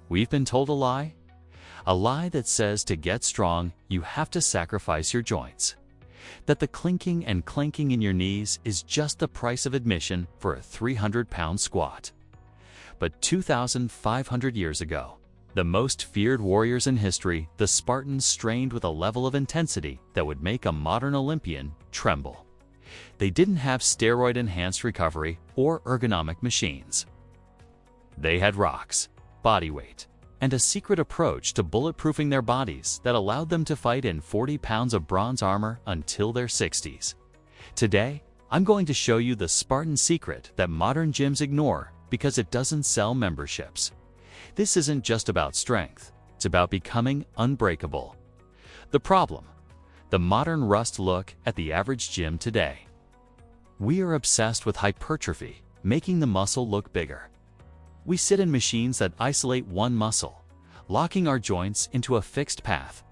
We've been told a lie? A lie that says to get strong, you have to sacrifice your joints. That the clinking and clanking in your knees is just the price of admission for a 300-pound squat. But 2,500 years ago, the most feared warriors in history, the Spartans, strained with a level of intensity that would make a modern Olympian tremble. They didn't have steroid-enhanced recovery or ergonomic machines. They had rocks, body weight, and a secret approach to bulletproofing their bodies that allowed them to fight in 40 pounds of bronze armor until their 60s. Today, I'm going to show you the Spartan secret that modern gyms ignore because it doesn't sell memberships. This isn't just about strength, it's about becoming unbreakable. The problem: the modern rust look at the average gym today. We are obsessed with hypertrophy, making the muscle look bigger. We sit in machines that isolate one muscle, locking our joints into a fixed path.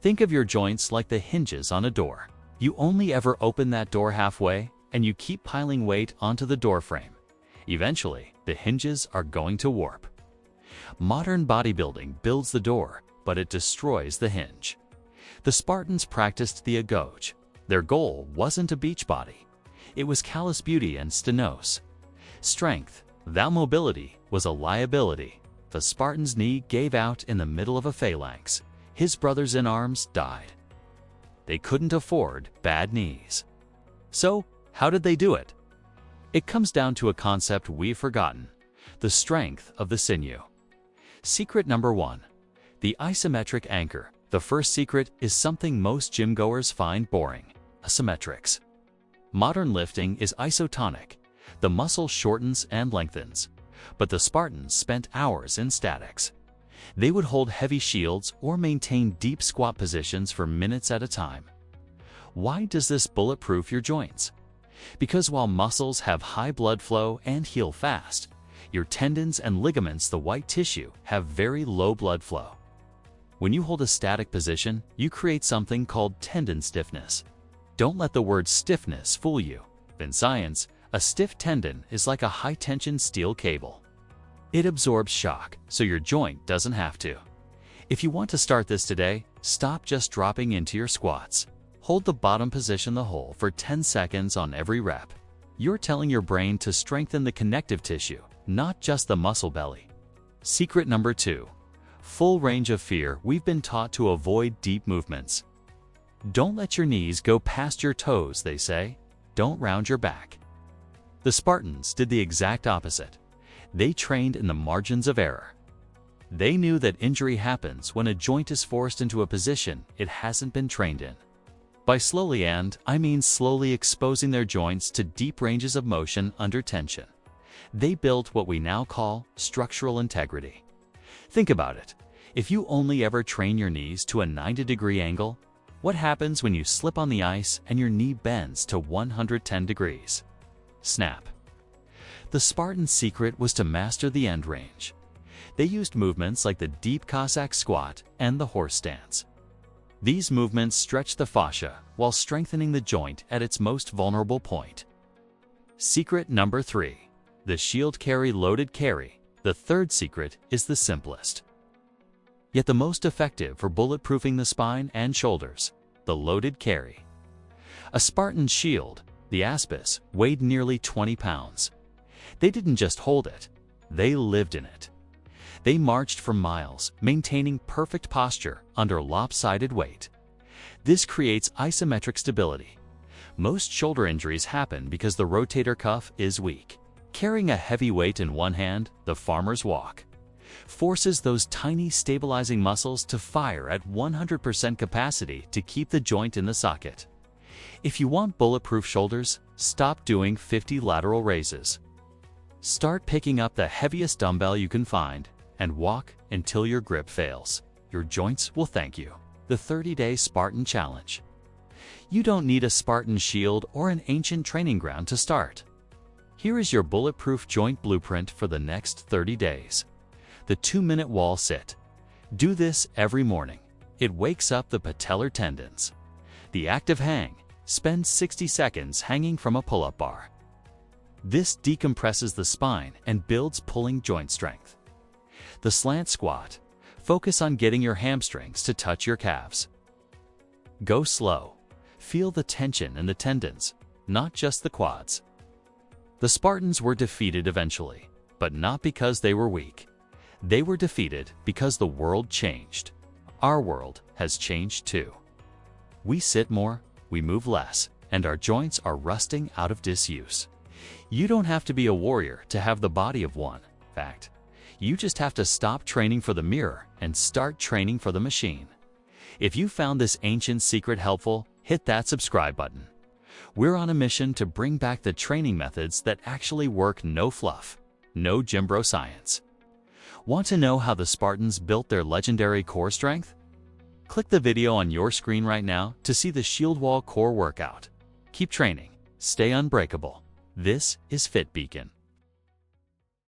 Think of your joints like the hinges on a door. You only ever open that door halfway, and you keep piling weight onto the door frame. Eventually, the hinges are going to warp. Modern bodybuilding builds the door, but it destroys the hinge. The Spartans practiced the Agoge. Their goal wasn't a beach body. It was callous beauty and stenose. Strength, without mobility, was a liability. The Spartan's knee gave out in the middle of a phalanx. His brothers in arms died. They couldn't afford bad knees. So, how did they do it? It comes down to a concept we've forgotten: the strength of the sinew. Secret number 1. The isometric anchor. The first secret is something most gym-goers find boring: isometrics. Modern lifting is isotonic. The muscle shortens and lengthens. But the Spartans spent hours in statics. They would hold heavy shields or maintain deep squat positions for minutes at a time. Why does this bulletproof your joints? Because while muscles have high blood flow and heal fast, your tendons and ligaments, the white tissue, have very low blood flow. When you hold a static position, you create something called tendon stiffness. Don't let the word stiffness fool you. In science, a stiff tendon is like a high-tension steel cable. It absorbs shock, so your joint doesn't have to. If you want to start this today, stop just dropping into your squats. Hold the bottom position the whole for 10 seconds on every rep. You're telling your brain to strengthen the connective tissue, not just the muscle belly. Secret number 2. Full range of fear. We've been taught to avoid deep movements. Don't let your knees go past your toes, they say. Don't round your back. The Spartans did the exact opposite. They trained in the margins of error. They knew that injury happens when a joint is forced into a position it hasn't been trained in. By slowly, I mean slowly exposing their joints to deep ranges of motion under tension, they built what we now call structural integrity. Think about it. If you only ever train your knees to a 90-degree angle, what happens when you slip on the ice and your knee bends to 110 degrees? Snap. The Spartan secret was to master the end range. They used movements like the deep Cossack squat and the horse stance. These movements stretch the fascia while strengthening the joint at its most vulnerable point. Secret number 3. The shield carry, loaded carry. The third secret is the simplest, yet the most effective for bulletproofing the spine and shoulders: the loaded carry. A Spartan shield, the aspis, weighed nearly 20 pounds. They didn't just hold it, they lived in it. They marched for miles, maintaining perfect posture under lopsided weight. This creates isometric stability. Most shoulder injuries happen because the rotator cuff is weak. Carrying a heavy weight in one hand, the farmer's walk, forces those tiny stabilizing muscles to fire at 100% capacity to keep the joint in the socket. If you want bulletproof shoulders, stop doing 50 lateral raises. Start picking up the heaviest dumbbell you can find and walk until your grip fails. Your joints will thank you. The 30-day Spartan Challenge. You don't need a Spartan shield or an ancient training ground to start. Here is your bulletproof joint blueprint for the next 30 days. The 2-minute wall sit. Do this every morning. It wakes up the patellar tendons. The active hang. Spend 60 seconds hanging from a pull-up bar. This decompresses the spine and builds pulling joint strength. The slant squat. Focus on getting your hamstrings to touch your calves. Go slow. Feel the tension in the tendons, not just the quads. The Spartans were defeated eventually, but not because they were weak. They were defeated because the world changed. Our world has changed too. We sit more, we move less, and our joints are rusting out of disuse. You don't have to be a warrior to have the body of one. In fact, you just have to stop training for the mirror and start training for the machine. If you found this ancient secret helpful, hit that subscribe button. We're on a mission to bring back the training methods that actually work. No fluff, no gym bro science. Want to know how the Spartans built their legendary core strength? Click the video on your screen right now to see the shield wall core workout. Keep training, stay unbreakable. This is Fit Beacon.